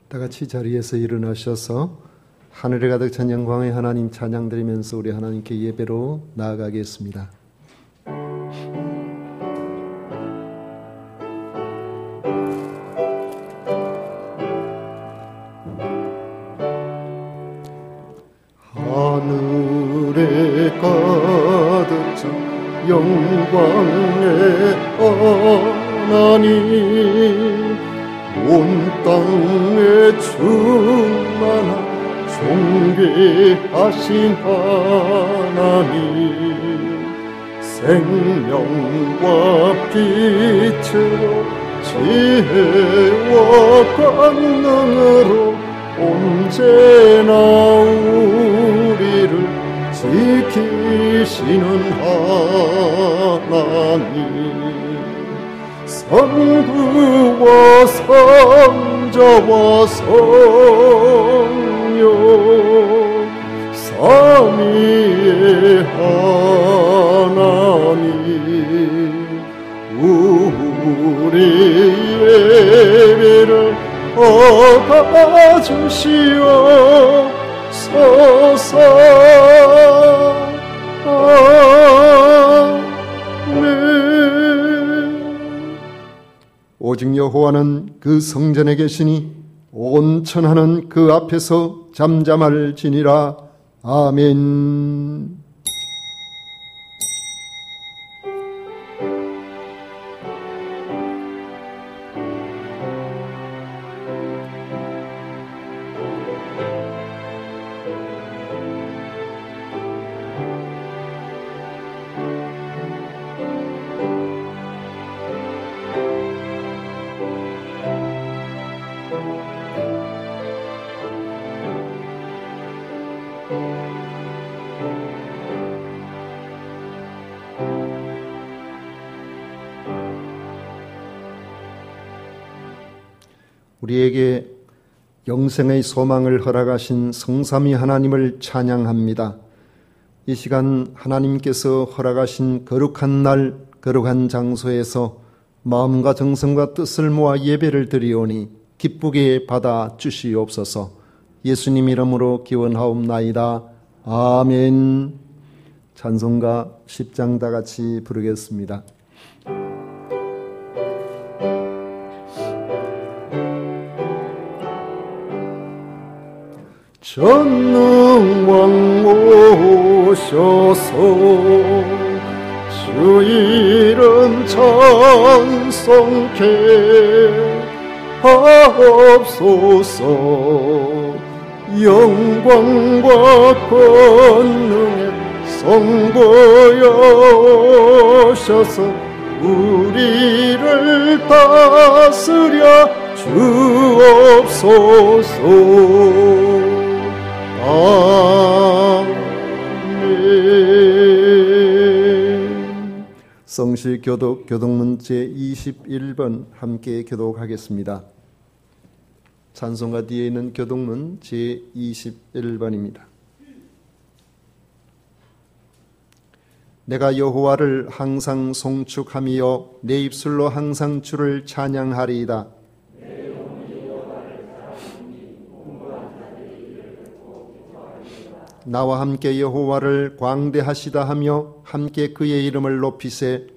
다 같이 자리에서 일어나셔서 하늘에 가득 찬 영광의 하나님 찬양드리면서 우리 하나님께 예배로 나아가겠습니다. 하늘에 가득 찬 영광의 하나님, 온 땅에 충만한 존귀하신 하나님, 생명과 빛으로 지혜와 권능으로 언제나 우리를 지키시는 하나님, 선구와 선자와 성령 삼위의 하나님, 우리의 예배를 받아주시옵소서. 오직 여호와는 그 성전에 계시니 온 천하는 그 앞에서 잠잠할지니라. 아멘. 우리에게 영생의 소망을 허락하신 성삼위 하나님을 찬양합니다. 이 시간 하나님께서 허락하신 거룩한 날, 거룩한 장소에서 마음과 정성과 뜻을 모아 예배를 드리오니 기쁘게 받아 주시옵소서. 예수님 이름으로 기원하옵나이다. 아멘. 찬송가 10장 다 같이 부르겠습니다. 전능왕 오셔서 주 이름 찬송케 하옵소서. 영광과 권능의 성부여셔서 우리를 다스려 주옵소서. 아멘. 성시 교독 교독문 제21번 함께 교독하겠습니다. 찬송가 뒤에 있는 교독문 제21번입니다. 내가 여호와를 항상 송축하며 내 입술로 항상 주를 찬양하리이다. 나와 함께 여호와를 광대하시다 하며 함께 그의 이름을 높이세.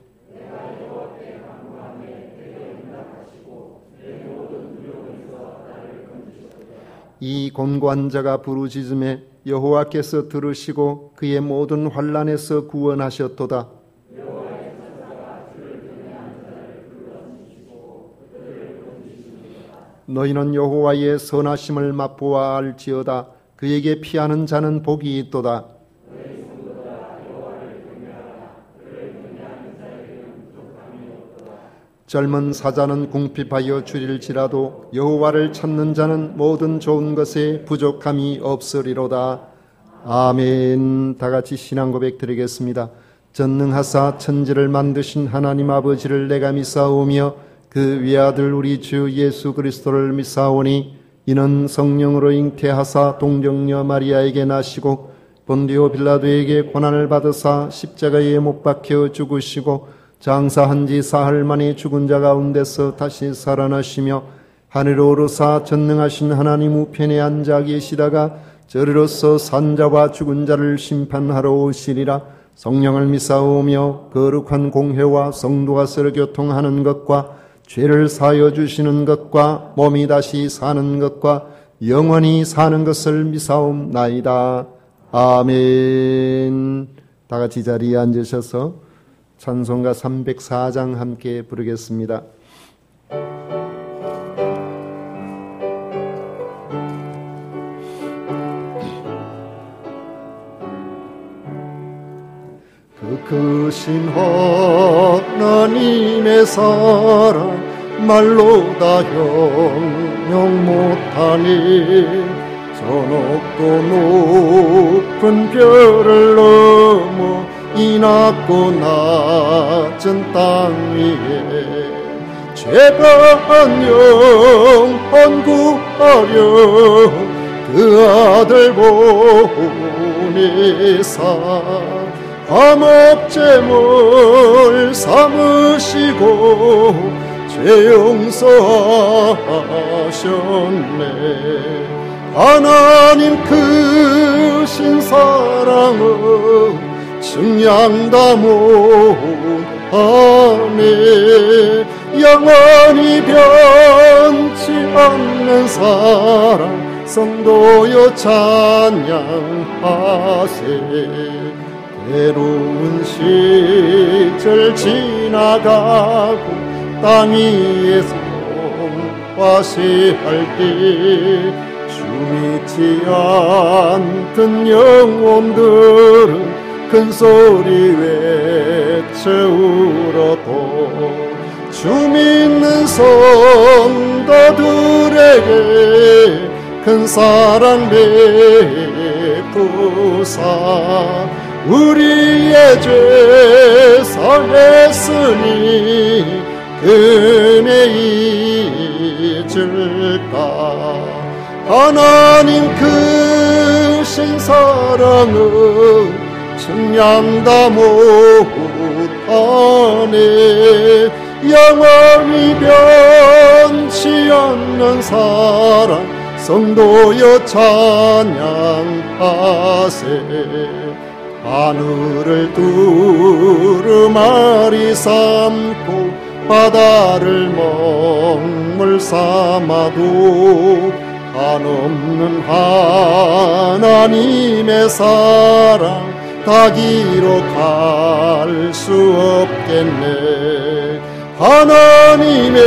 이 곤고한 자가 부르짖음에 여호와께서 들으시고 그의 모든 환난에서 구원하셨도다. 너희는 여호와의 선하심을 맛보아 알지어다. 그에게 피하는 자는 복이 있도다. 젊은 사자는 궁핍하여 줄일지라도 여호와를 찾는 자는 모든 좋은 것에 부족함이 없으리로다. 아멘. 다 같이 신앙 고백 드리겠습니다. 전능하사 천지를 만드신 하나님 아버지를 내가 믿사오며 그 외아들 우리 주 예수 그리스도를 믿사오니 이는 성령으로 잉태하사 동정녀 마리아에게 나시고 본디오 빌라도에게 고난을 받으사 십자가에 못 박혀 죽으시고 장사한 지 사흘 만에 죽은 자 가운데서 다시 살아나시며 하늘에 오르사 전능하신 하나님 우편에 앉아 계시다가 저리로서 산자와 죽은 자를 심판하러 오시리라. 성령을 믿사오며 거룩한 공회와 성도가 서로 교통하는 것과 죄를 사하여 주시는 것과 몸이 다시 사는 것과 영원히 사는 것을 믿사옵나이다. 아멘. 다 같이 자리에 앉으셔서 찬송가 304장 함께 부르겠습니다. 그 크신 하나님의 사랑 말로 다 형용 못하니 저 높고 높은 별을 넘어 이 낮고 낮은 땅 위에 죄반 영혼 구하려 그 아들 보내사 감옥제물 삼으시고 죄 용서하셨네. 하나님 크신 사랑은 증량다 못하네. 영원히 변치 않는 사랑 성도여 찬양하세. 외로운 시절 지나가고 땅 위에서 화시할 때 주 믿지 않던 영혼들은 큰 소리 외쳐 울어도 주 믿는 성도들에게 큰 사랑 베푸사 우리의 죄 사했으니 은혜 잊을까. 하나님 크신 사랑은 측량다 못하네. 영원히 변치 않는 사랑 성도여 찬양하세. 하늘을 두루마리 삼고 바다를 먹물 삼아도 한없는 하나님의 사랑 다 기록할 수 없겠네. 하나님의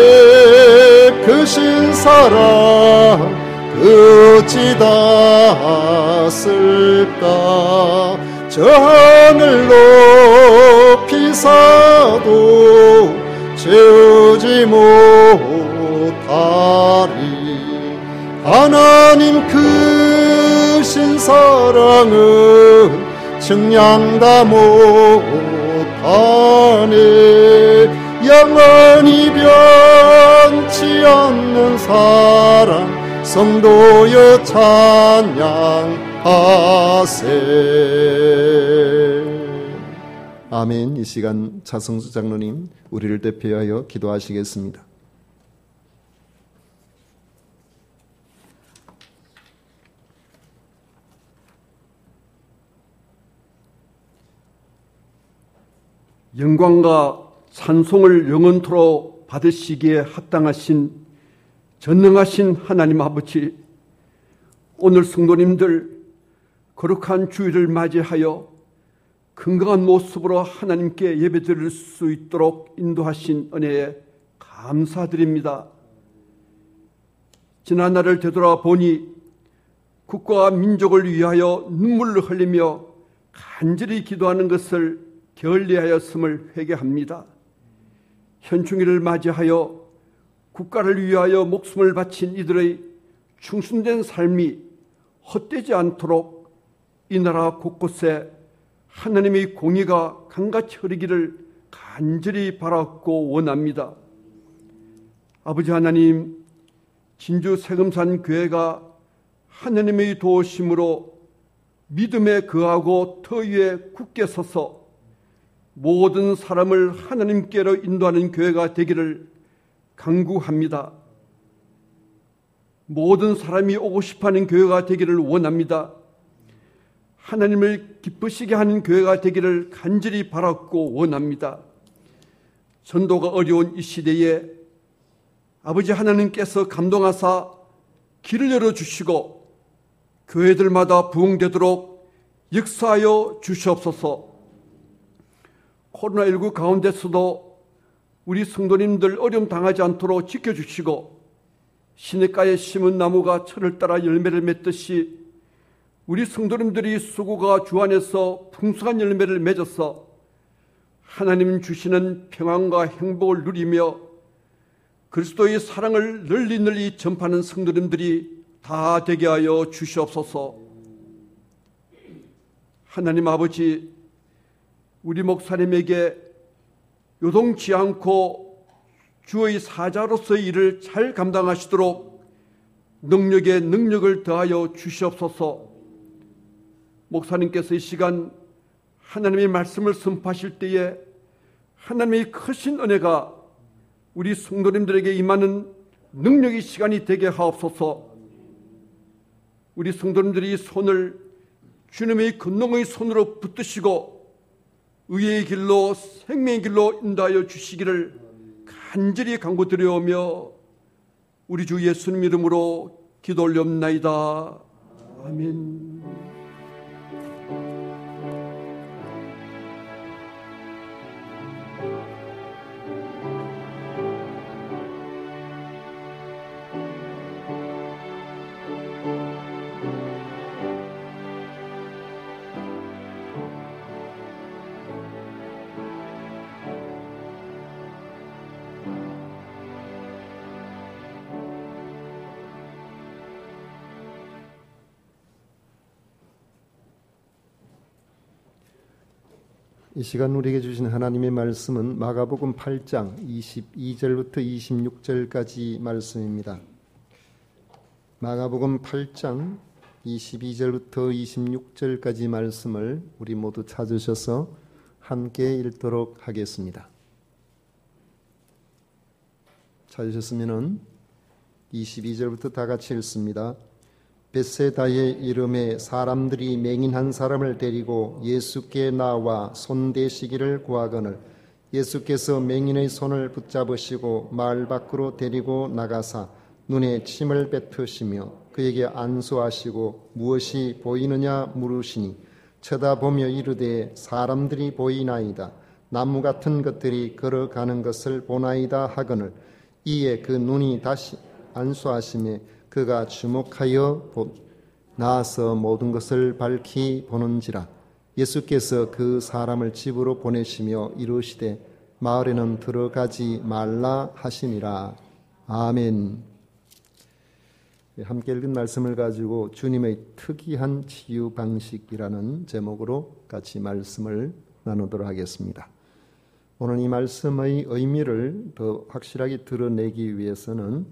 크신 사랑 어찌 다 쓸까. 저 하늘 높이 사도 채우지 못하리. 하나님 크신 사랑은 측량다 못하네. 영원히 변치 않는 사랑 성도여 찬양하세. 아멘. 이 시간 차성수 장로님 우리를 대표하여 기도하시겠습니다. 영광과 찬송을 영원토록 받으시기에 합당하신 전능하신 하나님 아버지, 오늘 성도님들 거룩한 주일을 맞이하여 건강한 모습으로 하나님께 예배드릴 수 있도록 인도하신 은혜에 감사드립니다. 지난날을 되돌아보니 국가와 민족을 위하여 눈물을 흘리며 간절히 기도하는 것을 게을리하였음을 회개합니다. 현충일을 맞이하여 국가를 위하여 목숨을 바친 이들의 충순된 삶이 헛되지 않도록 이 나라 곳곳에 하나님의 공의가 강같이 흐르기를 간절히 바랐고 원합니다. 아버지 하나님, 진주 세금산 교회가 하나님의 도우심으로 믿음에 거하고 터 위에 굳게 서서 모든 사람을 하나님께로 인도하는 교회가 되기를 간구합니다. 모든 사람이 오고 싶어하는 교회가 되기를 원합니다. 하나님을 기쁘시게 하는 교회가 되기를 간절히 바랐고 원합니다. 전도가 어려운 이 시대에 아버지 하나님께서 감동하사 길을 열어주시고 교회들마다 부흥되도록 역사하여 주시옵소서. 코로나19 가운데서도 우리 성도님들 어려움 당하지 않도록 지켜주시고 시냇가에 심은 나무가 철을 따라 열매를 맺듯이 우리 성도님들이 수고가 주 안에서 풍성한 열매를 맺어서 하나님 주시는 평안과 행복을 누리며 그리스도의 사랑을 널리 전파하는 성도님들이 다 되게 하여 주시옵소서. 하나님 아버지, 우리 목사님에게 요동치 않고 주의 사자로서의 일을 잘 감당하시도록 능력에 능력을 더하여 주시옵소서. 목사님께서 이 시간 하나님의 말씀을 선포하실 때에 하나님의 크신 은혜가 우리 성도님들에게 임하는 능력의 시간이 되게 하옵소서. 우리 성도님들이 손을 주님의 근능의 손으로 붙드시고 의의 길로 생명의 길로 인도하여 주시기를 간절히 간구드려오며 우리 주 예수님 이름으로 기도 올려옵나이다. 아멘. 이 시간 우리에게 주신 하나님의 말씀은 마가복음 8장 22절부터 26절까지 말씀입니다. 마가복음 8장 22절부터 26절까지 말씀을 우리 모두 찾으셔서 함께 읽도록 하겠습니다. 찾으셨으면 22절부터 다 같이 읽습니다. 벳세다의 이름에 사람들이 맹인 한 사람을 데리고 예수께 나와 손대시기를 구하거늘 예수께서 맹인의 손을 붙잡으시고 마을 밖으로 데리고 나가사 눈에 침을 뱉으시며 그에게 안수하시고 무엇이 보이느냐 물으시니 쳐다보며 이르되 사람들이 보이나이다. 나무 같은 것들이 걸어가는 것을 보나이다 하거늘 이에 그 눈이 다시 안수하심에 그가 주목하여 나아서 모든 것을 밝히 보는지라. 예수께서 그 사람을 집으로 보내시며 이르시되 마을에는 들어가지 말라 하시니라. 아멘. 함께 읽은 말씀을 가지고 주님의 특이한 치유 방식이라는 제목으로 같이 말씀을 나누도록 하겠습니다. 오늘 이 말씀의 의미를 더 확실하게 드러내기 위해서는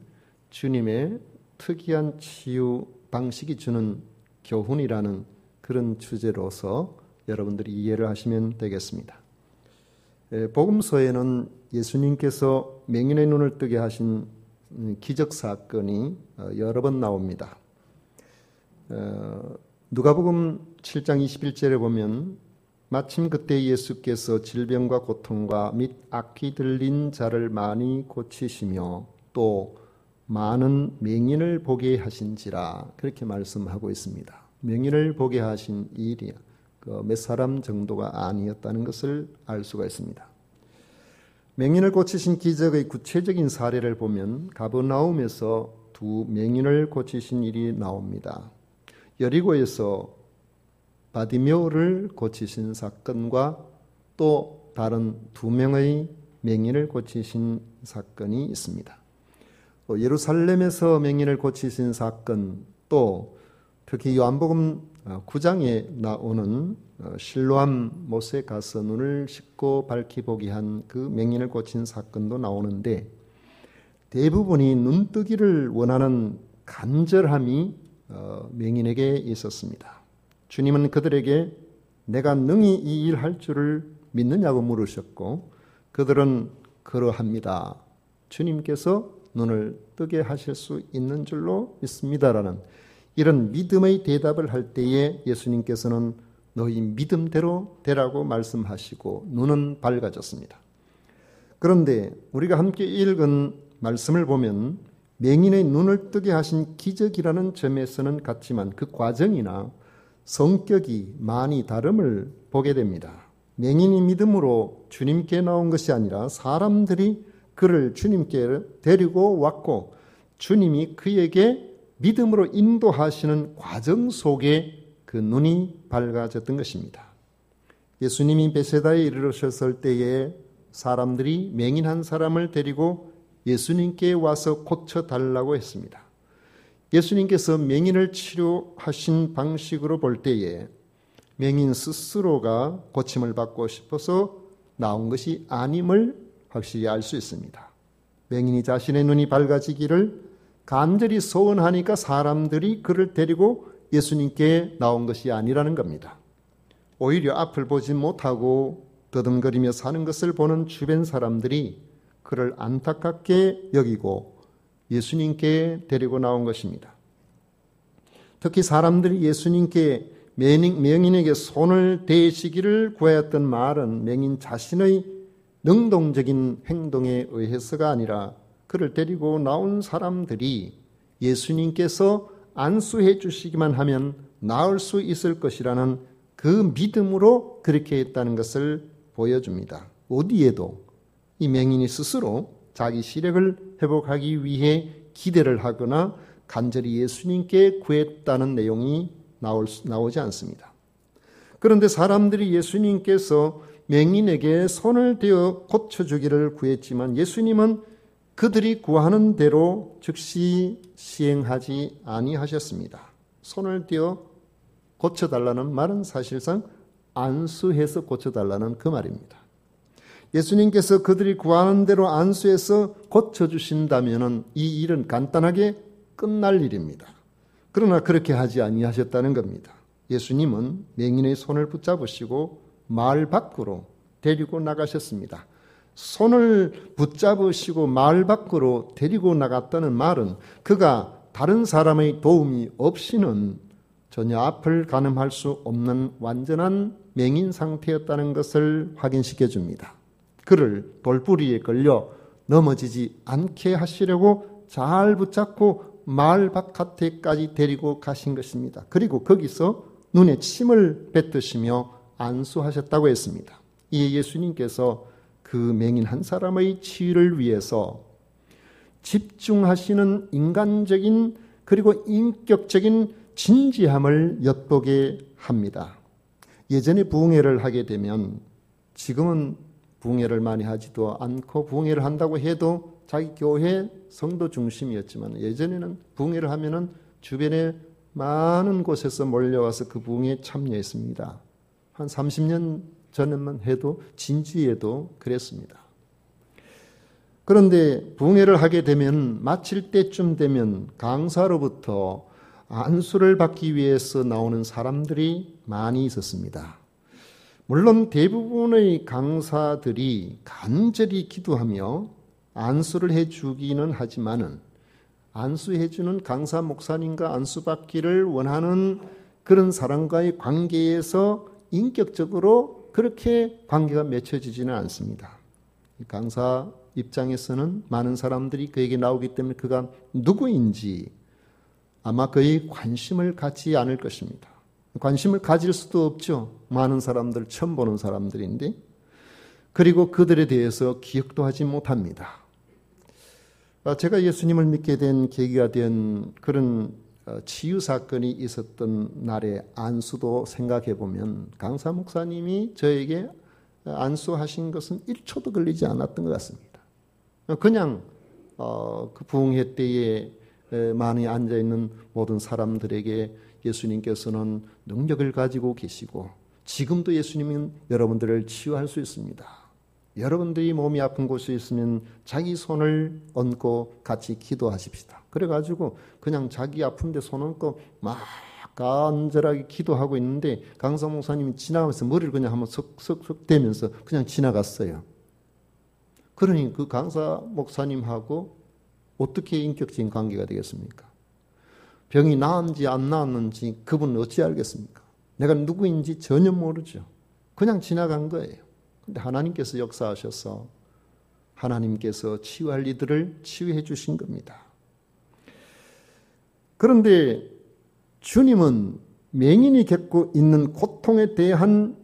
주님의 특이한 치유 방식이 주는 교훈이라는 그런 주제로서 여러분들이 이해를 하시면 되겠습니다. 복음서에는 예수님께서 맹인의 눈을 뜨게 하신 기적 사건이 여러 번 나옵니다. 누가복음 7장 21절에 보면 마침 그때 예수께서 질병과 고통과 및 악귀 들린 자를 많이 고치시며 또 많은 맹인을 보게 하신지라 그렇게 말씀하고 있습니다. 맹인을 보게 하신 일이 몇 사람 정도가 아니었다는 것을 알 수가 있습니다. 맹인을 고치신 기적의 구체적인 사례를 보면 가버나움에서 두 맹인을 고치신 일이 나옵니다. 여리고에서 바디메오를 고치신 사건과 또 다른 두 명의 맹인을 고치신 사건이 있습니다. 예루살렘에서 맹인을 고치신 사건, 또 특히 요한복음 9장에 나오는 실로암 못에 가서 눈을 씻고 밝히 보게 한 그 맹인을 고친 사건도 나오는데 대부분이 눈뜨기를 원하는 간절함이 맹인에게 있었습니다. 주님은 그들에게 내가 능히 이 일 할 줄을 믿느냐고 물으셨고 그들은 그러합니다. 주님께서 눈을 뜨게 하실 수 있는 줄로 믿습니다라는 이런 믿음의 대답을 할 때에 예수님께서는 너희 믿음대로 되라고 말씀하시고 눈은 밝아졌습니다. 그런데 우리가 함께 읽은 말씀을 보면 맹인의 눈을 뜨게 하신 기적이라는 점에서는 같지만 그 과정이나 성격이 많이 다름을 보게 됩니다. 맹인이 믿음으로 주님께 나온 것이 아니라 사람들이 그를 주님께 데리고 왔고 주님이 그에게 믿음으로 인도하시는 과정 속에 그 눈이 밝아졌던 것입니다. 예수님이 베세다에 이르렀을 때에 사람들이 맹인 한 사람을 데리고 예수님께 와서 고쳐달라고 했습니다. 예수님께서 맹인을 치료하신 방식으로 볼 때에 맹인 스스로가 고침을 받고 싶어서 나온 것이 아님을 확실히 알 수 있습니다. 맹인이 자신의 눈이 밝아지기를 간절히 소원하니까 사람들이 그를 데리고 예수님께 나온 것이 아니라는 겁니다. 오히려 앞을 보지 못하고 더듬거리며 사는 것을 보는 주변 사람들이 그를 안타깝게 여기고 예수님께 데리고 나온 것입니다. 특히 사람들이 예수님께 맹인에게 손을 대시기를 구하였던 말은 맹인 자신의 능동적인 행동에 의해서가 아니라 그를 데리고 나온 사람들이 예수님께서 안수해 주시기만 하면 나을 수 있을 것이라는 그 믿음으로 그렇게 했다는 것을 보여줍니다. 어디에도 이 맹인이 스스로 자기 시력을 회복하기 위해 기대를 하거나 간절히 예수님께 구했다는 내용이 나오지 않습니다. 그런데 사람들이 예수님께서 맹인에게 손을 대어 고쳐주기를 구했지만 예수님은 그들이 구하는 대로 즉시 시행하지 아니하셨습니다. 손을 대어 고쳐달라는 말은 사실상 안수해서 고쳐달라는 그 말입니다. 예수님께서 그들이 구하는 대로 안수해서 고쳐주신다면 이 일은 간단하게 끝날 일입니다. 그러나 그렇게 하지 아니하셨다는 겁니다. 예수님은 맹인의 손을 붙잡으시고 마을 밖으로 데리고 나가셨습니다. 손을 붙잡으시고 마을 밖으로 데리고 나갔다는 말은 그가 다른 사람의 도움이 없이는 전혀 앞을 가늠할 수 없는 완전한 맹인 상태였다는 것을 확인시켜 줍니다. 그를 돌부리에 걸려 넘어지지 않게 하시려고 잘 붙잡고 마을 바깥에까지 데리고 가신 것입니다. 그리고 거기서 눈에 침을 뱉으시며 안수하셨다고 했습니다. 이에 예수님께서 그 맹인 한 사람의 치유를 위해서 집중하시는 인간적인 그리고 인격적인 진지함을 엿보게 합니다. 예전에 부흥회를 하게 되면 지금은 부흥회를 많이 하지도 않고 부흥회를 한다고 해도 자기 교회 성도 중심이었지만 예전에는 부흥회를 하면은 주변에 많은 곳에서 몰려와서 그 부흥회에 참여했습니다. 한 30년 전에만 해도 진주에도 그랬습니다. 그런데 부흥회를 하게 되면 마칠 때쯤 되면 강사로부터 안수를 받기 위해서 나오는 사람들이 많이 있었습니다. 물론 대부분의 강사들이 간절히 기도하며 안수를 해주기는 하지만은 안수해주는 강사 목사님과 안수받기를 원하는 그런 사람과의 관계에서 인격적으로 그렇게 관계가 맺혀지지는 않습니다. 강사 입장에서는 많은 사람들이 그에게 나오기 때문에 그가 누구인지 아마 그의 관심을 갖지 않을 것입니다. 관심을 가질 수도 없죠. 많은 사람들, 처음 보는 사람들인데. 그리고 그들에 대해서 기억도 하지 못합니다. 제가 예수님을 믿게 된 계기가 된 그런 치유 사건이 있었던 날의 안수도 생각해 보면 강사 목사님이 저에게 안수하신 것은 1초도 걸리지 않았던 것 같습니다. 그냥 그 부흥회 때에 많이 앉아있는 모든 사람들에게 예수님께서는 능력을 가지고 계시고 지금도 예수님은 여러분들을 치유할 수 있습니다. 여러분들이 몸이 아픈 곳에 있으면 자기 손을 얹고 같이 기도하십시다. 그래가지고 그냥 자기 아픈데 손 얹고 막 간절하게 기도하고 있는데 강사 목사님이 지나가면서 머리를 그냥 한번 석석석 대면서 그냥 지나갔어요. 그러니 그 강사 목사님하고 어떻게 인격적인 관계가 되겠습니까? 병이 나았는지 안 나았는지 그분은 어찌 알겠습니까? 내가 누구인지 전혀 모르죠. 그냥 지나간 거예요. 근데 하나님께서 역사하셔서 하나님께서 치유할 이들을 치유해 주신 겁니다. 그런데 주님은 맹인이 겪고 있는 고통에 대한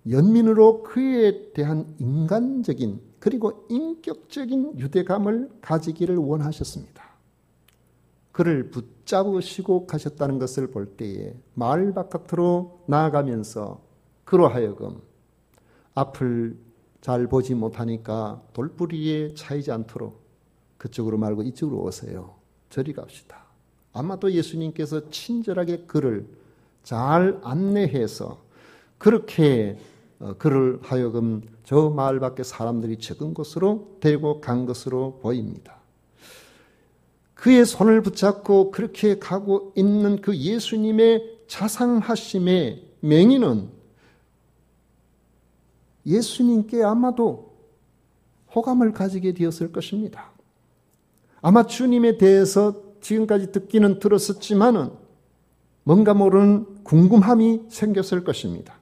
연민으로 그에 대한 인간적인 그리고 인격적인 유대감을 가지기를 원하셨습니다. 그를 붙잡으시고 가셨다는 것을 볼 때에 마을 바깥으로 나아가면서 그로 하여금 앞을 잘 보지 못하니까 돌부리에 차이지 않도록 그쪽으로 말고 이쪽으로 오세요. 저리 갑시다. 아마도 예수님께서 친절하게 그를 잘 안내해서 그렇게 그를 하여금 저 마을 밖에 사람들이 적은 곳으로 데리고 간 것으로 보입니다. 그의 손을 붙잡고 그렇게 가고 있는 그 예수님의 자상하심에 맹인은 예수님께 아마도 호감을 가지게 되었을 것입니다. 아마 주님에 대해서 지금까지 듣기는 들었었지만은 뭔가 모르는 궁금함이 생겼을 것입니다.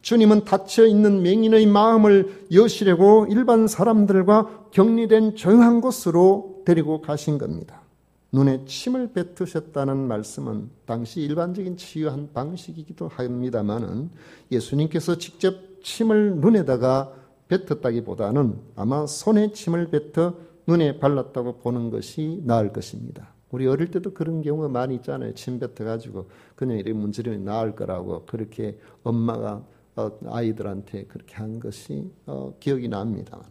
주님은 닫혀있는 맹인의 마음을 여시려고 일반 사람들과 격리된 조용한 곳으로 데리고 가신 겁니다. 눈에 침을 뱉으셨다는 말씀은 당시 일반적인 치유한 방식이기도 합니다마는 예수님께서 직접 침을 눈에다가 뱉었다기보다는 아마 손에 침을 뱉어 눈에 발랐다고 보는 것이 나을 것입니다. 우리 어릴 때도 그런 경우가 많이 있잖아요. 침 뱉어가지고 그냥 이렇게 문지르면 나을 거라고 그렇게 엄마가 아이들한테 그렇게 한 것이 기억이 납니다.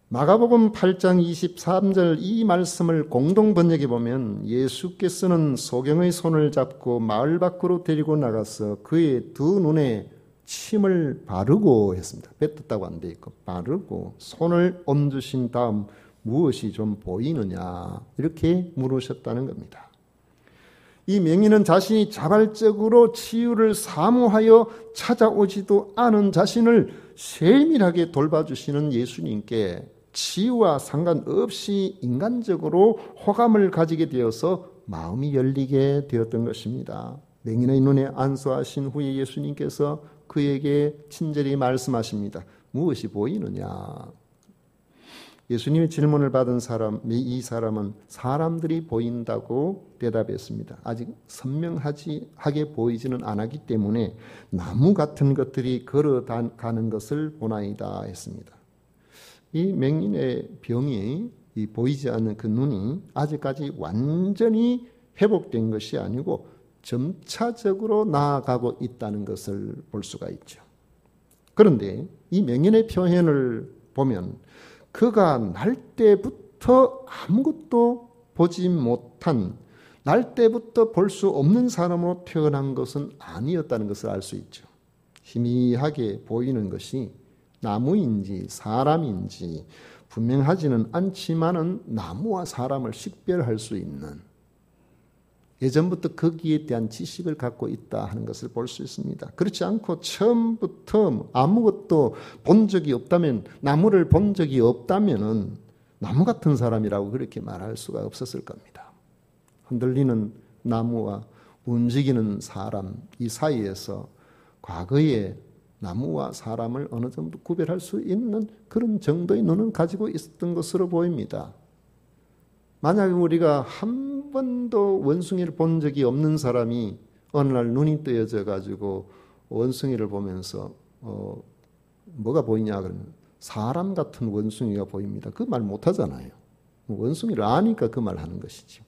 마가복음 8장 23절 이 말씀을 공동 번역해 보면 예수께서는 소경의 손을 잡고 마을 밖으로 데리고 나가서 그의 두 눈에 침을 바르고 했습니다. 뱉었다고 안 돼 있고 바르고 손을 얹으신 다음 무엇이 좀 보이느냐 이렇게 물으셨다는 겁니다. 이 맹인은 자신이 자발적으로 치유를 사모하여 찾아오지도 않은 자신을 세밀하게 돌봐주시는 예수님께 치유와 상관없이 인간적으로 호감을 가지게 되어서 마음이 열리게 되었던 것입니다. 맹인의 눈에 안수하신 후에 예수님께서 그에게 친절히 말씀하십니다. 무엇이 보이느냐? 예수님의 질문을 받은 이 사람은 사람들이 보인다고 대답했습니다. 아직 선명하게 보이지는 않았기 때문에 나무 같은 것들이 걸어가는 것을 보나이다 했습니다. 이 맹인의 병이 보이지 않는 그 눈이 아직까지 완전히 회복된 것이 아니고 점차적으로 나아가고 있다는 것을 볼 수가 있죠. 그런데 이 맹인의 표현을 보면 그가 날 때부터 아무것도 보지 못한 날 때부터 볼 수 없는 사람으로 태어난 것은 아니었다는 것을 알 수 있죠. 희미하게 보이는 것이 나무인지 사람인지 분명하지는 않지만은 나무와 사람을 식별할 수 있는 예전부터 거기에 대한 지식을 갖고 있다 하는 것을 볼 수 있습니다. 그렇지 않고 처음부터 아무것도 본 적이 없다면 나무를 본 적이 없다면은 나무 같은 사람이라고 그렇게 말할 수가 없었을 겁니다. 흔들리는 나무와 움직이는 사람 이 사이에서 과거에 나무와 사람을 어느 정도 구별할 수 있는 그런 정도의 눈은 가지고 있었던 것으로 보입니다. 만약에 우리가 한 번도 원숭이를 본 적이 없는 사람이 어느 날 눈이 뜨여져 가지고 원숭이를 보면서 뭐가 보이냐 그러면 사람 같은 원숭이가 보입니다. 그 말 못하잖아요. 원숭이를 아니까 그 말 하는 것이죠.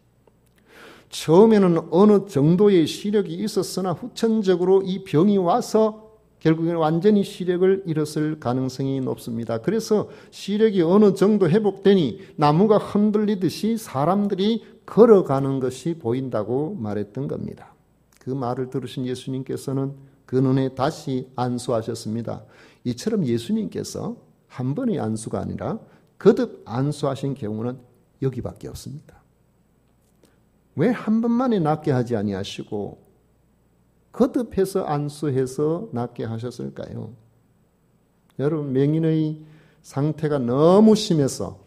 처음에는 어느 정도의 시력이 있었으나 후천적으로 이 병이 와서 결국에는 완전히 시력을 잃었을 가능성이 높습니다. 그래서 시력이 어느 정도 회복되니 나무가 흔들리듯이 사람들이 걸어가는 것이 보인다고 말했던 겁니다. 그 말을 들으신 예수님께서는 그 눈에 다시 안수하셨습니다. 이처럼 예수님께서 한 번의 안수가 아니라 거듭 안수하신 경우는 여기밖에 없습니다. 왜 한 번만에 낫게 하지 아니하시고 거듭해서 안수해서 낫게 하셨을까요? 여러분 맹인의 상태가 너무 심해서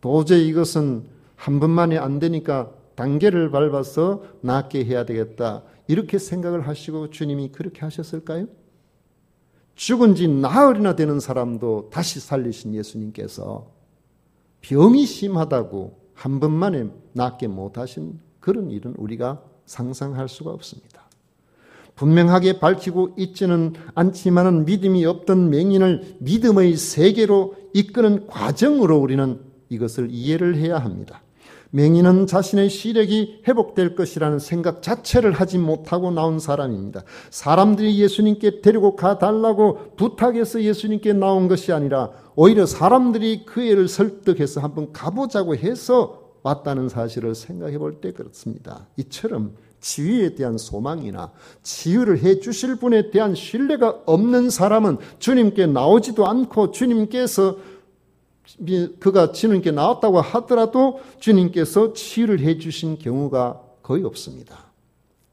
도저히 이것은 한 번만에 안 되니까 단계를 밟아서 낫게 해야 되겠다. 이렇게 생각을 하시고 주님이 그렇게 하셨을까요? 죽은 지 나흘이나 되는 사람도 다시 살리신 예수님께서 병이 심하다고 한 번만에 낫게 못하신 그런 일은 우리가 상상할 수가 없습니다. 분명하게 밝히고 있지는 않지만은 믿음이 없던 맹인을 믿음의 세계로 이끄는 과정으로 우리는 이것을 이해를 해야 합니다. 맹인은 자신의 시력이 회복될 것이라는 생각 자체를 하지 못하고 나온 사람입니다. 사람들이 예수님께 데리고 가달라고 부탁해서 예수님께 나온 것이 아니라 오히려 사람들이 그 애를 설득해서 한번 가보자고 해서 왔다는 사실을 생각해 볼 때 그렇습니다. 이처럼 치유에 대한 소망이나 치유를 해 주실 분에 대한 신뢰가 없는 사람은 주님께 나오지도 않고 주님께서 그가 주님께 나왔다고 하더라도 주님께서 치유를 해 주신 경우가 거의 없습니다.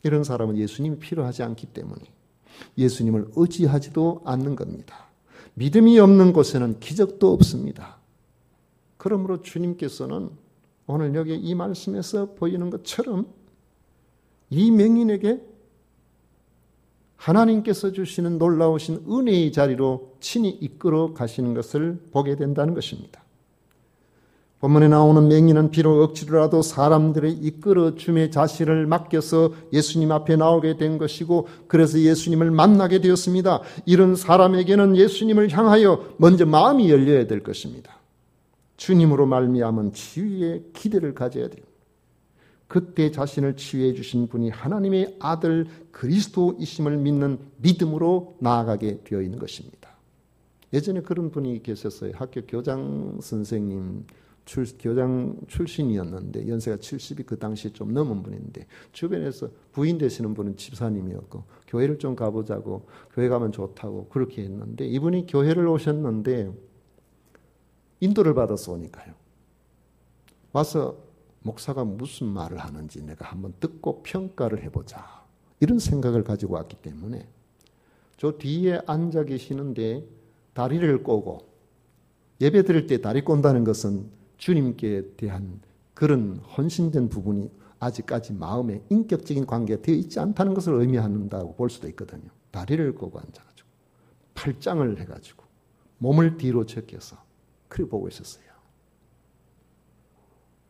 이런 사람은 예수님이 필요하지 않기 때문에 예수님을 의지하지도 않는 겁니다. 믿음이 없는 곳에는 기적도 없습니다. 그러므로 주님께서는 오늘 여기 이 말씀에서 보이는 것처럼 이 맹인에게 하나님께서 주시는 놀라우신 은혜의 자리로 친히 이끌어 가시는 것을 보게 된다는 것입니다. 본문에 나오는 맹인은 비록 억지로라도 사람들의 이끌어 줌의 자신을 맡겨서 예수님 앞에 나오게 된 것이고 그래서 예수님을 만나게 되었습니다. 이런 사람에게는 예수님을 향하여 먼저 마음이 열려야 될 것입니다. 주님으로 말미암은 치유의 기대를 가져야 됩니다. 그때 자신을 치유해 주신 분이 하나님의 아들 그리스도이심을 믿는 믿음으로 나아가게 되어 있는 것입니다. 예전에 그런 분이 계셨어요. 학교 교장 선생님, 교장 출신이었는데 연세가 70이 그 당시에 좀 넘은 분인데 주변에서 부인 되시는 분은 집사님이었고 교회를 좀 가보자고 교회 가면 좋다고 그렇게 했는데 이분이 교회를 오셨는데 인도를 받아서 오니까요. 와서 목사가 무슨 말을 하는지 내가 한번 듣고 평가를 해보자. 이런 생각을 가지고 왔기 때문에 저 뒤에 앉아 계시는데 다리를 꼬고 예배 드릴 때 다리 꼰다는 것은 주님께 대한 그런 헌신된 부분이 아직까지 마음에 인격적인 관계가 되어 있지 않다는 것을 의미한다고 볼 수도 있거든요. 다리를 꼬고 앉아가지고 팔짱을 해가지고 몸을 뒤로 제껴서 그렇게 보고 있었어요.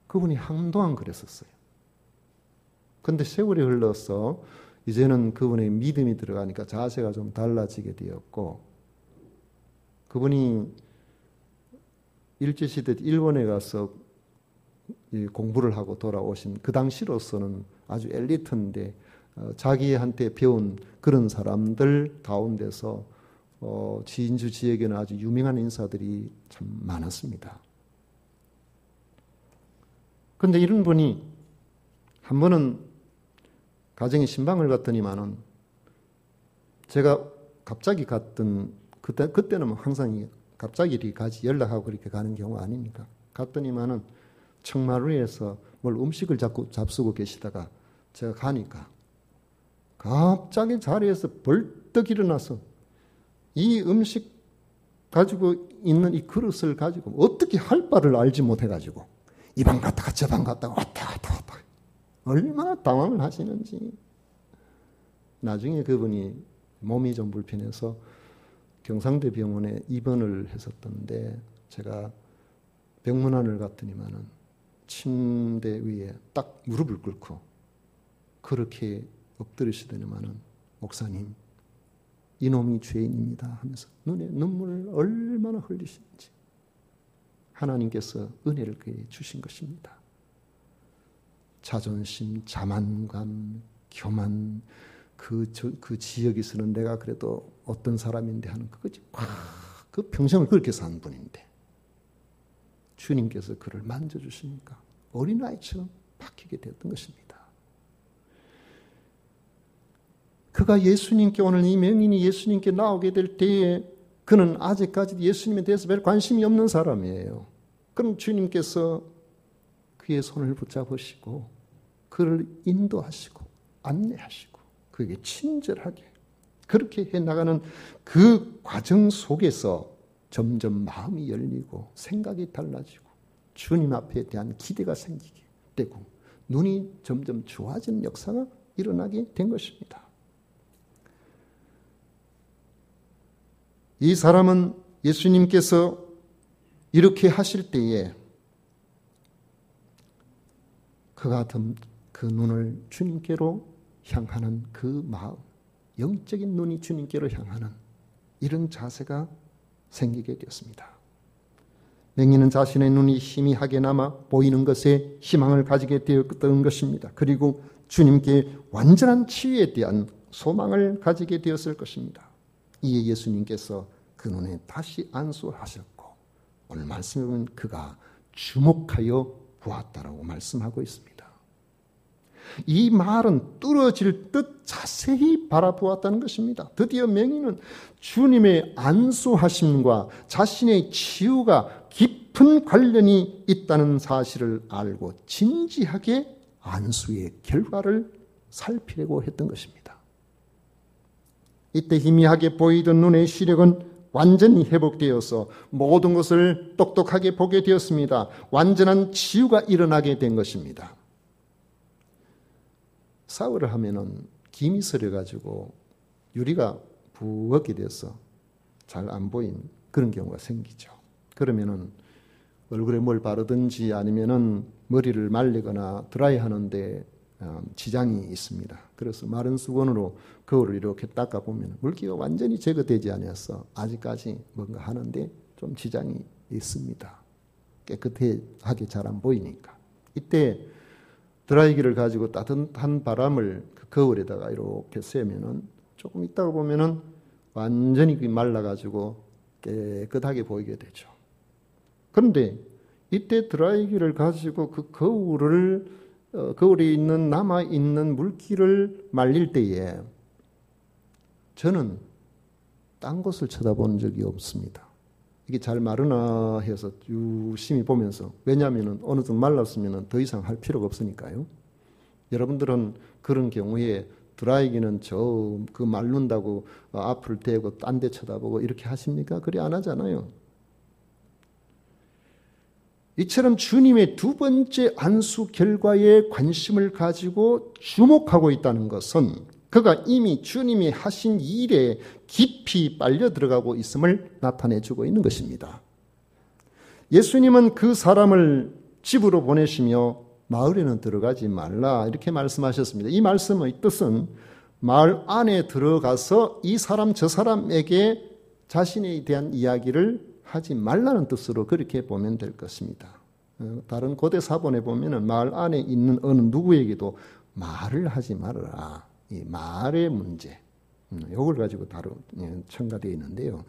그분이 한동안 그랬었어요. 그런데 세월이 흘러서 이제는 그분의 믿음이 들어가니까 자세가 좀 달라지게 되었고 그분이 일제시대 일본에 가서 공부를 하고 돌아오신 그 당시로서는 아주 엘리트인데 자기한테 배운 그런 사람들 가운데서 지인주 지역에는 아주 유명한 인사들이 참 많았습니다. 그런데 이런 분이 한 번은 가정에 신방을 갔더니만은 제가 갑자기 갔던 그때는 항상 갑자기 가지 연락하고 그렇게 가는 경우 아닙니까? 갔더니만은 청마루에서 뭘 음식을 자꾸 잡수고 계시다가 제가 가니까 갑자기 자리에서 벌떡 일어나서 이 음식 가지고 있는 이 그릇을 가지고 어떻게 할 바를 알지 못해가지고 이 방 갔다가 저 방 갔다가 왔다 얼마나 당황을 하시는지. 나중에 그분이 몸이 좀 불편해서 경상대 병원에 입원을 했었던데 제가 병문안을 갔더니만은 침대 위에 딱 무릎을 꿇고 그렇게 엎드리시더니만은 목사님 이놈이 죄인입니다 하면서 눈에 눈물을 얼마나 흘리시는지 하나님께서 은혜를 그에게 주신 것입니다. 자존심, 자만감, 교만 그 지역에서는 내가 그래도 어떤 사람인데 하는 그 평생을 그렇게 산 분인데 주님께서 그를 만져주시니까 어린아이처럼 바뀌게 되었던 것입니다. 그가 예수님께 오늘 이 맹인이 예수님께 나오게 될 때에 그는 아직까지 예수님에 대해서 별 관심이 없는 사람이에요. 그럼 주님께서 그의 손을 붙잡으시고 그를 인도하시고 안내하시고 그에게 친절하게 그렇게 해나가는 그 과정 속에서 점점 마음이 열리고 생각이 달라지고 주님 앞에 대한 기대가 생기게 되고 눈이 점점 좋아지는 역사가 일어나게 된 것입니다. 이 사람은 예수님께서 이렇게 하실 때에 그가 그 눈을 주님께로 향하는 그 마음, 영적인 눈이 주님께로 향하는 이런 자세가 생기게 되었습니다. 맹인은 자신의 눈이 희미하게 남아 보이는 것에 희망을 가지게 되었던 것입니다. 그리고 주님께 완전한 치유에 대한 소망을 가지게 되었을 것입니다. 이에 예수님께서 그 눈에 다시 안수하셨고 오늘 말씀에 보면 그가 주목하여 보았다라고 말씀하고 있습니다. 이 말은 뚫어질 듯 자세히 바라보았다는 것입니다. 드디어 맹인은 주님의 안수하심과 자신의 치유가 깊은 관련이 있다는 사실을 알고 진지하게 안수의 결과를 살피려고 했던 것입니다. 이때 희미하게 보이던 눈의 시력은 완전히 회복되어서 모든 것을 똑똑하게 보게 되었습니다. 완전한 치유가 일어나게 된 것입니다. 샤워를 하면은 김이 서려가지고 유리가 부었게 돼서 잘 안 보인 그런 경우가 생기죠. 그러면은 얼굴에 뭘 바르든지 아니면은 머리를 말리거나 드라이 하는데 지장이 있습니다. 그래서 마른 수건으로 거울을 이렇게 닦아보면 물기가 완전히 제거되지 않아서 아직까지 뭔가 하는데 좀 지장이 있습니다. 깨끗하게 잘 안 보이니까. 이때 드라이기를 가지고 따뜻한 바람을 그 거울에다가 이렇게 쐬면은 조금 있다가 보면은 완전히 말라가지고 깨끗하게 보이게 되죠. 그런데 이때 드라이기를 가지고 그 거울에 있는 남아있는 물기를 말릴 때에 저는 딴 곳을 쳐다본 적이 없습니다. 이게 잘 마르나 해서 유심히 보면서, 왜냐하면 어느 정도 말랐으면 더 이상 할 필요가 없으니까요. 여러분들은 그런 경우에 드라이기는 그 말른다고 앞을 대고 딴 데 쳐다보고 이렇게 하십니까? 그래 안 하잖아요. 이처럼 주님의 두 번째 안수 결과에 관심을 가지고 주목하고 있다는 것은 그가 이미 주님이 하신 일에 깊이 빨려 들어가고 있음을 나타내주고 있는 것입니다. 예수님은 그 사람을 집으로 보내시며 마을에는 들어가지 말라 이렇게 말씀하셨습니다. 이 말씀의 뜻은 마을 안에 들어가서 이 사람 저 사람에게 자신에 대한 이야기를 하지 말라는 뜻으로 그렇게 보면 될 것입니다. 다른 고대 사본에 보면은 마을 안에 있는 어느 누구에게도 말을 하지 말아라. 이 말의 문제, 이걸 가지고 첨가되어 있는데요.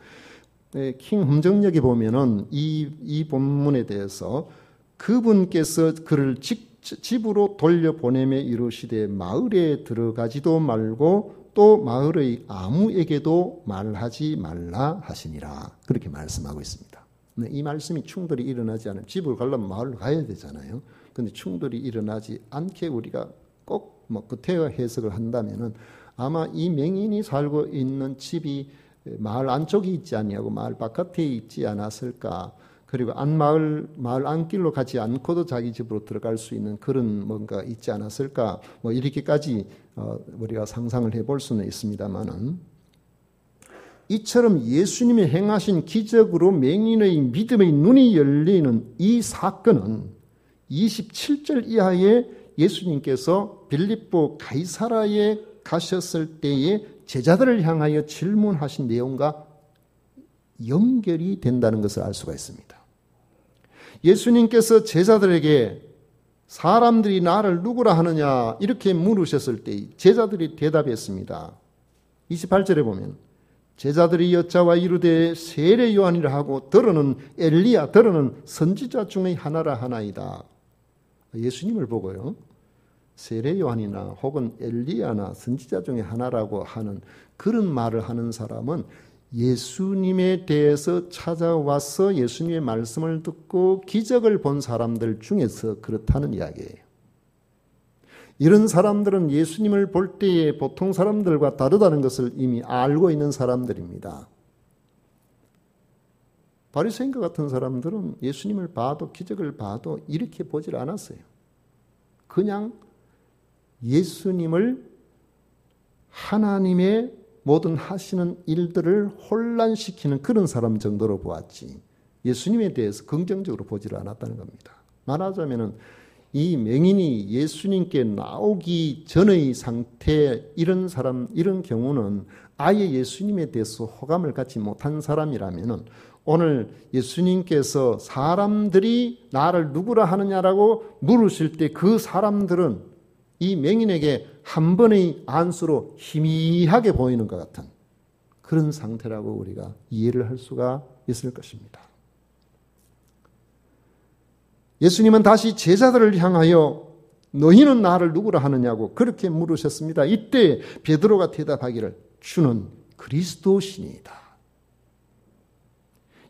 킹 흠정역에 보면은 이 본문에 대해서 그분께서 그를 집으로 돌려보내며 이르시되 마을에 들어가지도 말고 또 마을의 아무에게도 말하지 말라 하시니라. 그렇게 말씀하고 있습니다. 이 말씀이 충돌이 일어나지 않으면 집을 가려면 마을로 가야 되잖아요. 그런데 충돌이 일어나지 않게 우리가 꼭 구태여 해석을 한다면은 아마 이 맹인이 살고 있는 집이 마을 안쪽에 있지 아니하고 마을 바깥에 있지 않았을까. 그리고 마을 안길로 가지 않고도 자기 집으로 들어갈 수 있는 그런 뭔가 있지 않았을까. 이렇게까지 우리가 상상을 해볼 수는 있습니다만은, 이처럼 예수님이 행하신 기적으로 맹인의 믿음의 눈이 열리는 이 사건은 27절 이하에 예수님께서 빌립보 가이사라에 가셨을 때에 제자들을 향하여 질문하신 내용과 연결이 된다는 것을 알 수가 있습니다. 예수님께서 제자들에게 사람들이 나를 누구라 하느냐 이렇게 물으셨을 때 제자들이 대답했습니다. 28절에 보면 제자들이 여짜와 이르되 세례 요한이라 하고 더러는 엘리야 더러는 선지자 중의 하나라 하나이다. 예수님을 보고요, 세례 요한이나 혹은 엘리야나 선지자 중에 하나라고 하는 그런 말을 하는 사람은 예수님에 대해서 찾아와서 예수님의 말씀을 듣고 기적을 본 사람들 중에서 그렇다는 이야기예요. 이런 사람들은 예수님을 볼 때에 보통 사람들과 다르다는 것을 이미 알고 있는 사람들입니다. 바리새인과 같은 사람들은 예수님을 봐도 기적을 봐도 이렇게 보질 않았어요. 그냥 예수님을 하나님의 모든 하시는 일들을 혼란시키는 그런 사람 정도로 보았지 예수님에 대해서 긍정적으로 보지를 않았다는 겁니다. 말하자면 이 맹인이 예수님께 나오기 전의 상태 이런 사람 이런 경우는 아예 예수님에 대해서 호감을 갖지 못한 사람이라면 오늘 예수님께서 사람들이 나를 누구라 하느냐라고 물으실 때 그 사람들은 이 맹인에게 한 번의 안수로 희미하게 보이는 것 같은 그런 상태라고 우리가 이해를 할 수가 있을 것입니다. 예수님은 다시 제자들을 향하여 너희는 나를 누구라 하느냐고 그렇게 물으셨습니다. 이때 베드로가 대답하기를 주는 그리스도시니이다.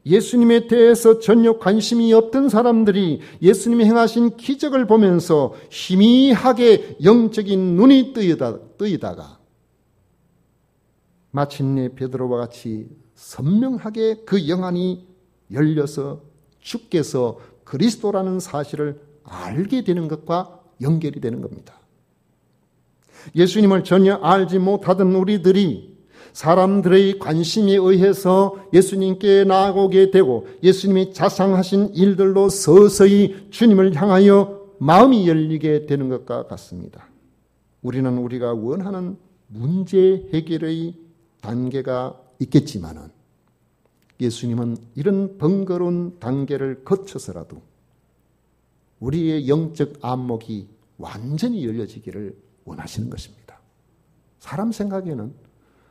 예수님에 대해서 전혀 관심이 없던 사람들이 예수님이 행하신 기적을 보면서 희미하게 영적인 눈이 뜨이다가 마침내 베드로와 같이 선명하게 그 영안이 열려서 주께서 그리스도라는 사실을 알게 되는 것과 연결이 되는 겁니다. 예수님을 전혀 알지 못하던 우리들이 사람들의 관심에 의해서 예수님께 나아오게 되고 예수님이 자상하신 일들로 서서히 주님을 향하여 마음이 열리게 되는 것과 같습니다. 우리는 우리가 원하는 문제 해결의 단계가 있겠지만은 예수님은 이런 번거로운 단계를 거쳐서라도 우리의 영적 안목이 완전히 열려지기를 원하시는 것입니다. 사람 생각에는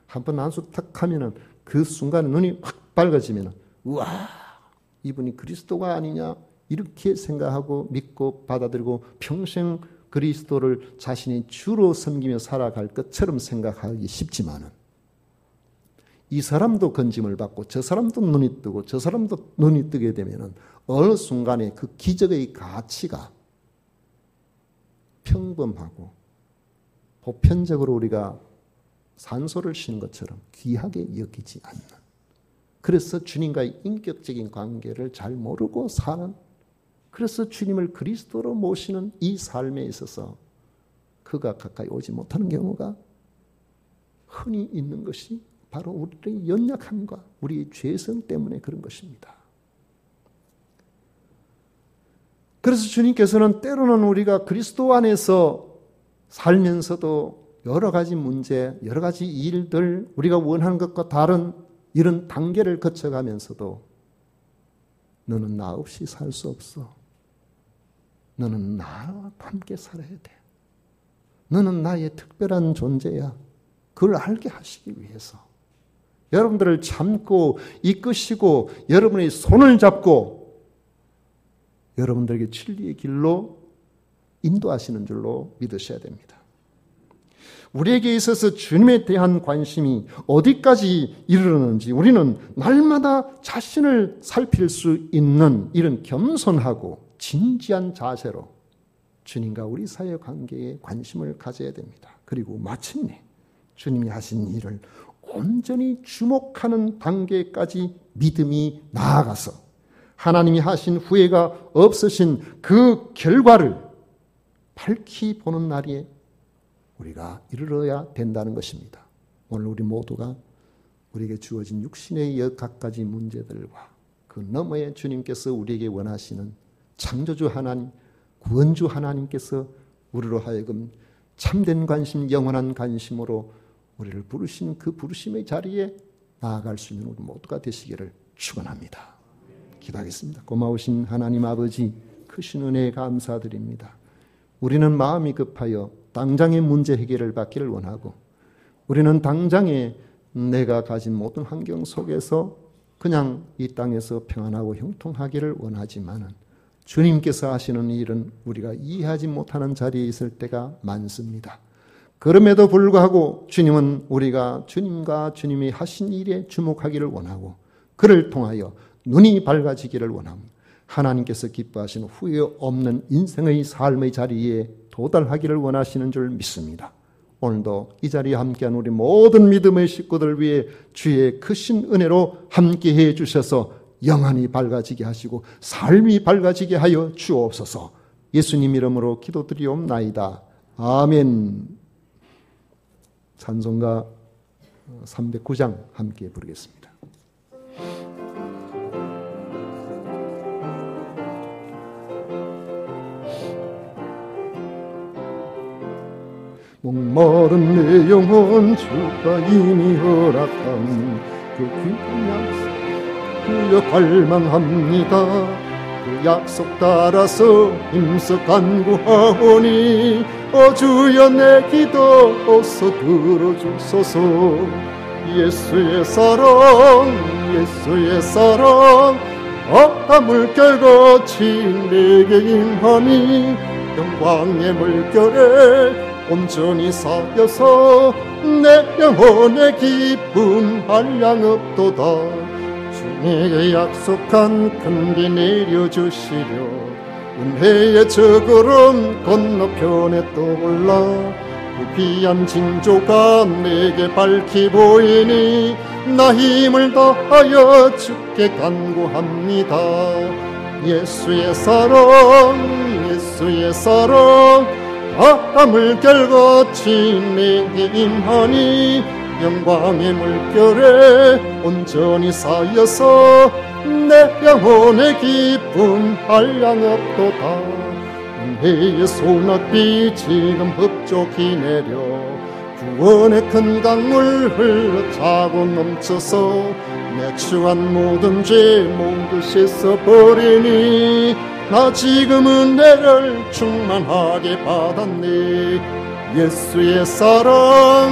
한번 안수 탁 하면은 그 순간 눈이 확 밝아지면은 우와 이분이 그리스도가 아니냐 이렇게 생각하고 믿고 받아들이고 평생 그리스도를 자신이 주로 섬기며 살아갈 것처럼 생각하기 쉽지만은 이 사람도 건짐을 받고 저 사람도 눈이 뜨고 저 사람도 눈이 뜨게 되면은 어느 순간에 그 기적의 가치가 평범하고 보편적으로 우리가 산소를 쉬는 것처럼 귀하게 여기지 않는 그래서 주님과의 인격적인 관계를 잘 모르고 사는 그래서 주님을 그리스도로 모시는 이 삶에 있어서 그가 가까이 오지 못하는 경우가 흔히 있는 것이 바로 우리의 연약함과 우리의 죄성 때문에 그런 것입니다. 그래서 주님께서는 때로는 우리가 그리스도 안에서 살면서도 여러 가지 문제, 여러 가지 일들, 우리가 원하는 것과 다른 이런 단계를 거쳐가면서도 너는 나 없이 살 수 없어. 너는 나와 함께 살아야 돼. 너는 나의 특별한 존재야. 그걸 알게 하시기 위해서 여러분들을 참고 이끄시고 여러분의 손을 잡고 여러분들에게 진리의 길로 인도하시는 줄로 믿으셔야 됩니다. 우리에게 있어서 주님에 대한 관심이 어디까지 이르렀는지 우리는 날마다 자신을 살필 수 있는 이런 겸손하고 진지한 자세로 주님과 우리 사이의 관계에 관심을 가져야 됩니다. 그리고 마침내 주님이 하신 일을 온전히 주목하는 단계까지 믿음이 나아가서 하나님이 하신 후회가 없으신 그 결과를 밝히 보는 날에 우리가 이르러야 된다는 것입니다. 오늘 우리 모두가 우리에게 주어진 육신의 각가지 문제들과 그 너머에 주님께서 우리에게 원하시는 창조주 하나님, 구원주 하나님께서 우리로 하여금 참된 관심, 영원한 관심으로 우리를 부르신 그 부르심의 자리에 나아갈 수 있는 우리 모두가 되시기를 축원합니다. 기도하겠습니다. 고마우신 하나님 아버지, 크신 은혜에 감사드립니다. 우리는 마음이 급하여 당장의 문제 해결을 받기를 원하고 우리는 당장에 내가 가진 모든 환경 속에서 그냥 이 땅에서 평안하고 형통하기를 원하지만은 주님께서 하시는 일은 우리가 이해하지 못하는 자리에 있을 때가 많습니다. 그럼에도 불구하고 주님은 우리가 주님과 주님이 하신 일에 주목하기를 원하고 그를 통하여 눈이 밝아지기를 원합니다. 하나님께서 기뻐하시는 후회 없는 인생의 삶의 자리에 도달하기를 원하시는 줄 믿습니다. 오늘도 이 자리에 함께한 우리 모든 믿음의 식구들 위해 주의 크신 은혜로 함께해 주셔서 영안이 밝아지게 하시고 삶이 밝아지게 하여 주옵소서. 예수님 이름으로 기도드리옵나이다. 아멘. 찬송가 309장 함께 부르겠습니다. 목마른 내 영혼 주가 이미 허락한 그 귀한 약속 그저 갈망합니다. 그 약속 따라서 힘써 간구하오니 주여 내 기도 어서 들어주소서. 예수의 사랑 예수의 사랑 바다 물결같이 내게 임하니 영광의 물결에 온전히 쌓여서 내 영혼의 기쁨 한량 없도다. 주님에게 약속한 큰 비 내려주시려 은혜의 저 구름 건너편에 떠올라 그 귀한 징조가 내게 밝히 보이니 나 힘을 다하여 주께 간구합니다. 예수의 사랑 예수의 사랑 바다 물결같이 내게 임하니 영광의 물결에 온전히 쌓여서 내 영혼의 기쁨 한량 없도다. 은혜의 소낙비 지금 흡족히 내려 구원의 큰 강물 흘러차고 넘쳐서 내 추한 모든 죄 모두 씻어버리니 나 지금 은혜를 충만하게 받았네. 예수의 사랑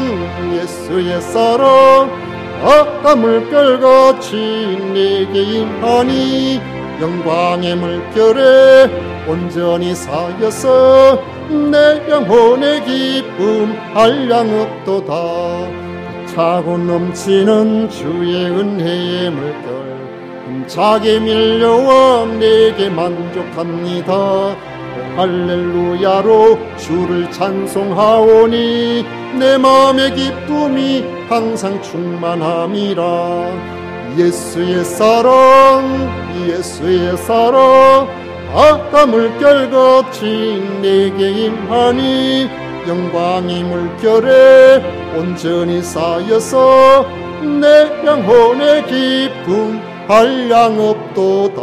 예수의 사랑 바다 물결같이 내게 임하니 영광의 물결에 온전히 쌓여서 내 영혼의 기쁨 한량 없도다. 차고 넘치는 주의 은혜의 물결 힘차게 밀려와 내게 만족합니다. 할렐루야로 주를 찬송하오니 내 마음의 기쁨이 항상 충만함이라. 예수의 사랑 예수의 사랑 바다 물결같이 내게 임하니 영광의 물결에 온전히 쌓여서 내 영혼의 기쁨 한량 없도다.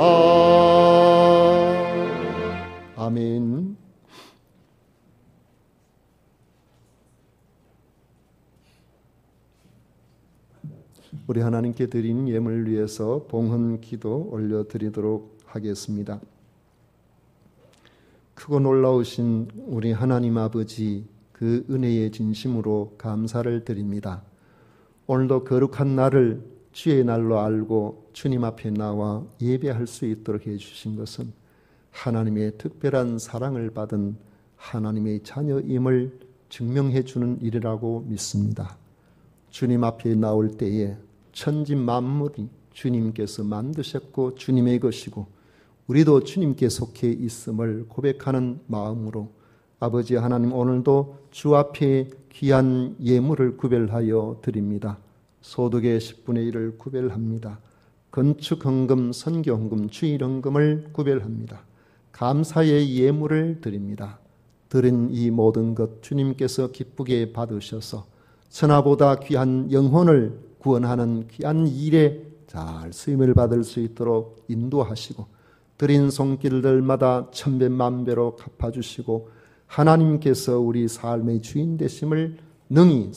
아멘. 우리 하나님께 드린 예물 위해서 봉헌 기도 올려드리도록 하겠습니다. 크고 놀라우신 우리 하나님 아버지 그 은혜의 진심으로 감사를 드립니다. 오늘도 거룩한 날을 주의 날로 알고 주님 앞에 나와 예배할 수 있도록 해주신 것은 하나님의 특별한 사랑을 받은 하나님의 자녀임을 증명해 주는 일이라고 믿습니다. 주님 앞에 나올 때에 천지 만물이 주님께서 만드셨고 주님의 것이고 우리도 주님께 속해 있음을 고백하는 마음으로 아버지 하나님 오늘도 주 앞에 귀한 예물을 구별하여 드립니다. 소득의 10분의 1을 구별합니다. 건축헌금, 선교헌금, 주일헌금을 구별합니다. 감사의 예물을 드립니다. 드린 이 모든 것 주님께서 기쁘게 받으셔서 천하보다 귀한 영혼을 구원하는 귀한 일에 잘 쓰임을 받을 수 있도록 인도하시고 드린 손길들마다 천배만배로 갚아주시고 하나님께서 우리 삶의 주인 되심을 능히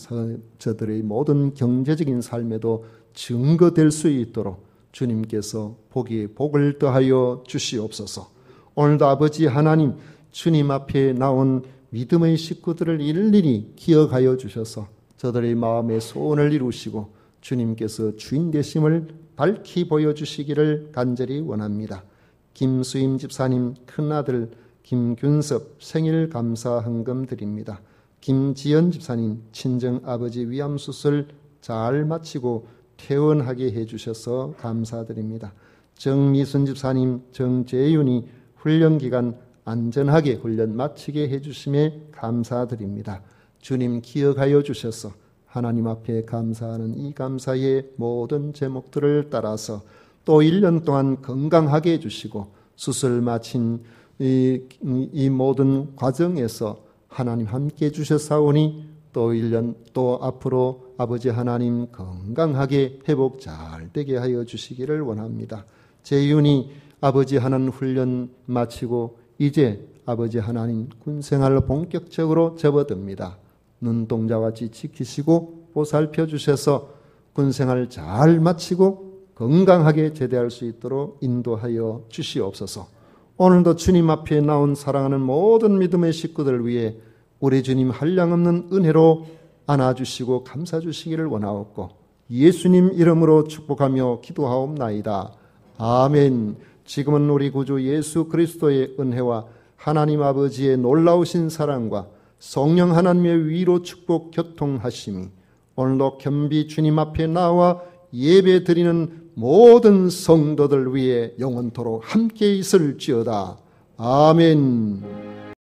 저들의 모든 경제적인 삶에도 증거될 수 있도록 주님께서 복에 복을 더하여 주시옵소서. 오늘도 아버지 하나님 주님 앞에 나온 믿음의 식구들을 일일이 기억하여 주셔서 저들의 마음의 소원을 이루시고 주님께서 주인 되심을 밝히 보여주시기를 간절히 원합니다. 김수임 집사님 큰아들 김균섭 생일 감사 헌금 드립니다. 김지연 집사님 친정아버지 위암수술 잘 마치고 퇴원하게 해주셔서 감사드립니다. 정미순 집사님 정재윤이 훈련기간 안전하게 훈련 마치게 해주심에 감사드립니다. 주님 기억하여 주셔서 하나님 앞에 감사하는 이 감사의 모든 제목들을 따라서 또 1년 동안 건강하게 해주시고 수술 마친 이 모든 과정에서 하나님 함께 해주셨사오니 또 1년 또 앞으로 아버지 하나님 건강하게 회복 잘 되게 하여 주시기를 원합니다. 재윤이 아버지 하나님 훈련 마치고 이제 아버지 하나님 군생활 본격적으로 접어듭니다. 눈동자같이 지키시고 보살펴 주셔서 군생활 잘 마치고 건강하게 제대할 수 있도록 인도하여 주시옵소서. 오늘도 주님 앞에 나온 사랑하는 모든 믿음의 식구들 위해 우리 주님 한량없는 은혜로 안아주시고 감사주시기를 원하옵고 예수님 이름으로 축복하며 기도하옵나이다. 아멘. 지금은 우리 구주 예수 그리스도의 은혜와 하나님 아버지의 놀라우신 사랑과 성령 하나님의 위로 축복 교통하심이 오늘도 겸비 주님 앞에 나와 예배 드리는 모든 성도들 위해 영원토록 함께 있을지어다. 아멘.